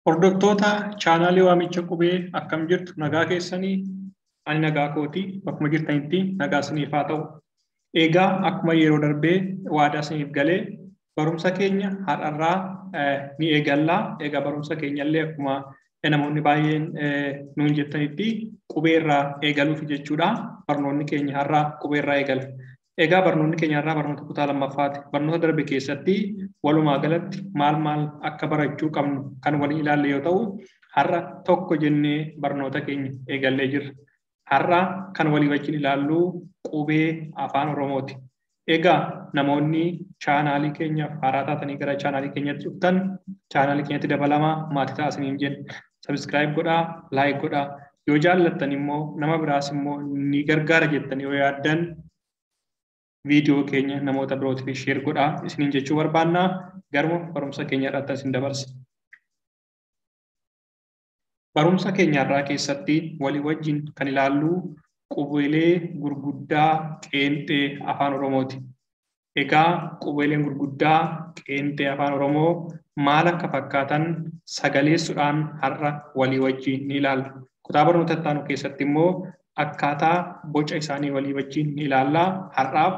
Hordoftoota chaanaalii waamicha qubee akkam jirtu nagaa keessanii ani nagaa kooti bakkuma jirtanitti nagaa isiniif haa ta'u. Egaa akkuma yeroo darbee waadaa isiniif galee barumsa keenya har'arraa ni eegallaa. Egaa barumsa keenyallee akkuma namoonni baay'een nuun jettanitti qubeerraa eegaluuf jechuudha. Barnoonni keenya har'aa qubeerraa eegala. Egaa barnoonni keenya har'aa barnoota kutaa lammaffaati. Barnoota darbe keessatti walumaa galatti maal akka barachuu qabnu kan waliin ilaalle yoo ta'u, har'a tokko jennee barnoota keenya eegallee jirra. Har'a kan walii wajjin ilaallu qubee afaan Oromooti. Egaa namoonni chaanaalii keenyaaf haaraa taatanii gara chaanaalii keenyatti dhuftan chaanaalii keenyatti dabalamaa maatii taasisaniin jenna. Sabiskiraayib godhaa, laayik godhaa. Yoo jaallattan immoo nama biraas immoo ni gargaara jettanii yoo yaaddan viidiyoo keenya namoota birootiif sheer godhaa isiniin jechuu barbaannaa. Garuu barumsa keenya irratti isin dabarsa. Barumsa keenya irraa keessatti walii wajjin kan ilaallu qubeelee gurguddaa qeenxee afaan Oromooti. Egaa qubeeleen gurguddaa qeenxee afaan Oromoo maal akka fakkaatan sagaleessuudhaan har'a walii wajjin ni ilaalla. Kutaa barnoota itti aanu keessatti immoo akkaataa boca isaanii walii wajjin ni ilaalla. Har'aaf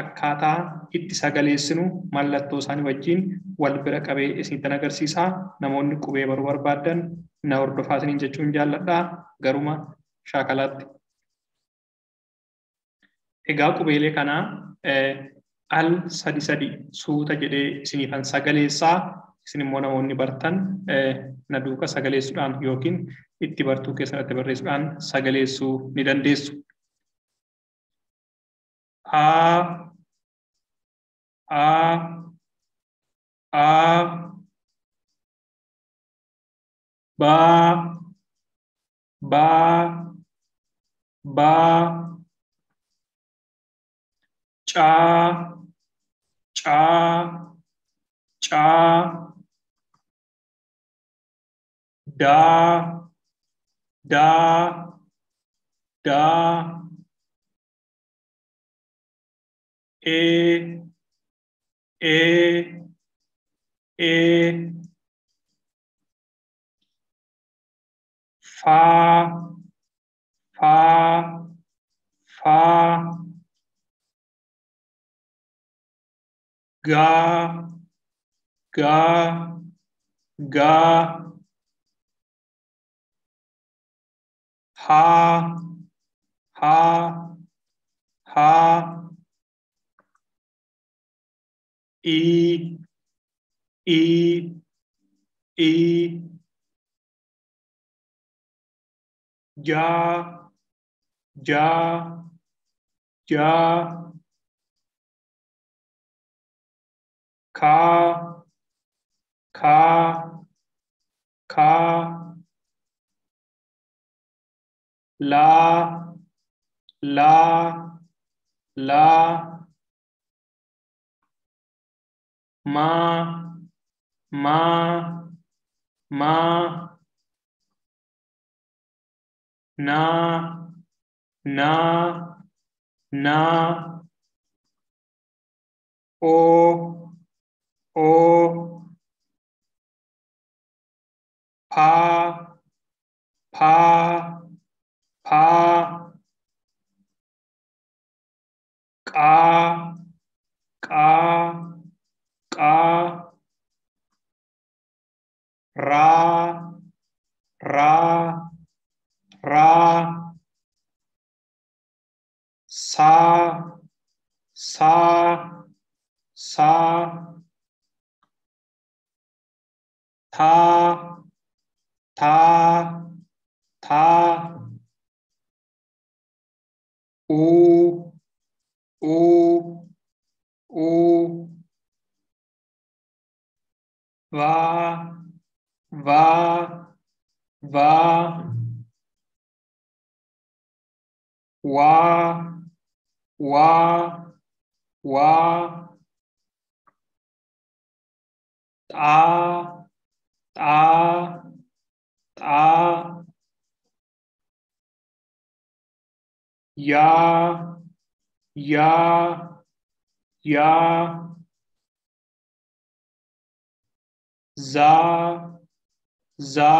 akkaataa itti sagaleessinu mallattoo isaanii wajjin wal bira qabee isinitti agarsiisaa. Namoonni qubee baruu barbaadan na hordofaa isiniin jechuun jaalladhaa. Garuma shaakalaatti. Egaa qubeelee kanaa al sadi suuta jedhee isiniifan sagaleessaa. Isin immoo namoonni bartan na duuka sagaleessuudhaan yookiin itti bartuu keessatti barreessuudhaan sagaleessuu ni dandeessu. za.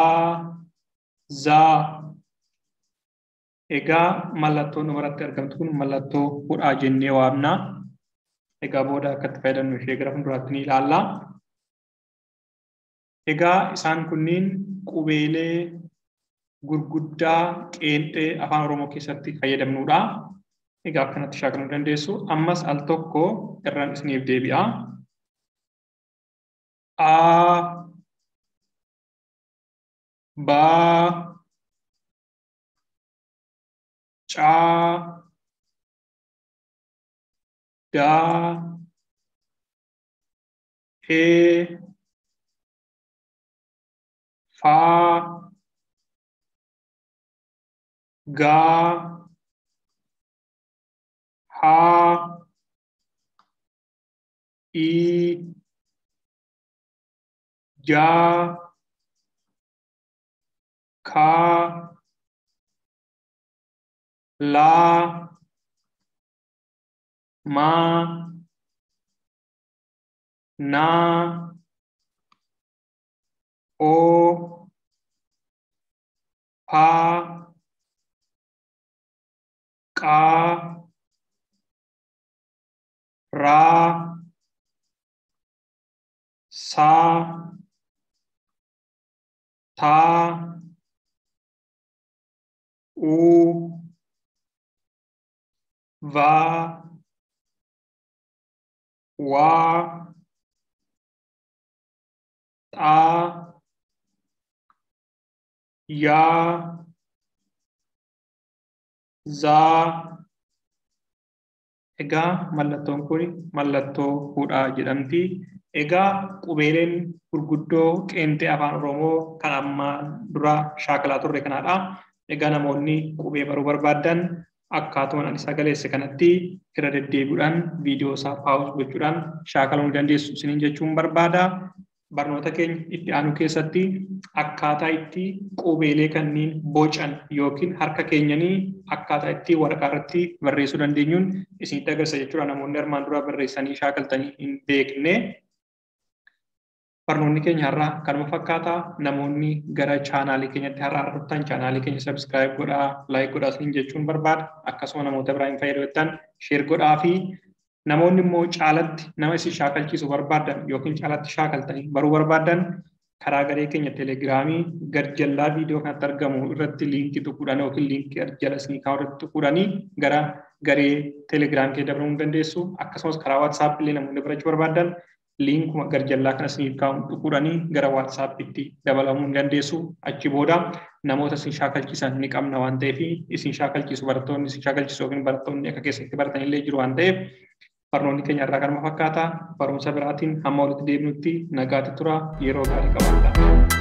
Egaa mallattoon irratti argamtu kun mallattoo hudhaa jennee waamna. Egaa booda akka itti fayyadamnu ishee gara fuulduraatti ni ilaalla. Egaa isaan kunniin qubeelee gurguddaa qeenxee afaan Oromoo keessatti fayyadamnudha. Egaa akkanatti shaakaluu dandeessu. Ammas al tokko irraan isiniif deebi'a. A, ba, ca, da, he, fa, ga, ha, i, ja, ka, la, ma, na, o, pa, ka, ra, sa, ta, u, va, wa, ta, ya, za. Egaa mallattoon kun mallattoo hudhaa jedhamti. Egaa qubeeleen gurguddoo qeenxee afaan Oromoo kan ammaan dura shaakalaa turre kanadha. Egaa namoonni qubee baruu barbaadan akkaatuma ani sagaleesse kanatti irra deddeebi'uudhaan viidiyoo isaa paawus gochuudhaan shaakaluu dandeessu isiniin jechuun barbaada. Barnoota keenya itti aanu keessatti akkaataa itti qubeelee kanneen bocan yookiin harka keenyanii akkaataa itti waraqaa irratti barreessuu dandeenyuun isinitti agarsiisa jechuudha. Namoonni armaan dura barreessanii shaakaltanii hin beekne. Barnoonni keenya har'aa kanuma fakkaata. Namoonni gara chaanaalii keenyatti har'aa dhuftan chaanaalii keenya subscribe godhaa, like godhaa isiniin jechuun barbaada. Akkasuma namoota biraa hin fayyadamtan share godhaa fi namoonni immoo caalatti nama isin shaakalchiisu barbaadan yookiin caalatti shaakaltanii baruu barbaadan karaa garee keenya telegiraamii gad jallaa viidiyoo kanatti argamu irratti liinkii tuquudhaan yookiin liinkii jala isinii kaa'u irratti tuquudhaanii gara garee telegiraamii kee dabaluu dandeessu. Akkasumas karaa WhatsApp illee namoonni barachuu barbaadan liinkuma gad jallaa kana isiniif kaa'u tuquudhaanii gara WhatsAppitti dabalamuu dandeessu. Achi booda namoota isin shaakalchiisan ni qabna waan ta'eef isin shaakalchiisu barattoonni isin shaakalchiisu yookiin barattoonni akka keessatti baratan illee jiru waan ta'eef barnoonni keenya irraa kanuma fakkaata. Barumsa biraatiin hamma walitti deebinutti nagaatti tura. Yeroo gaarii qabaadhaa.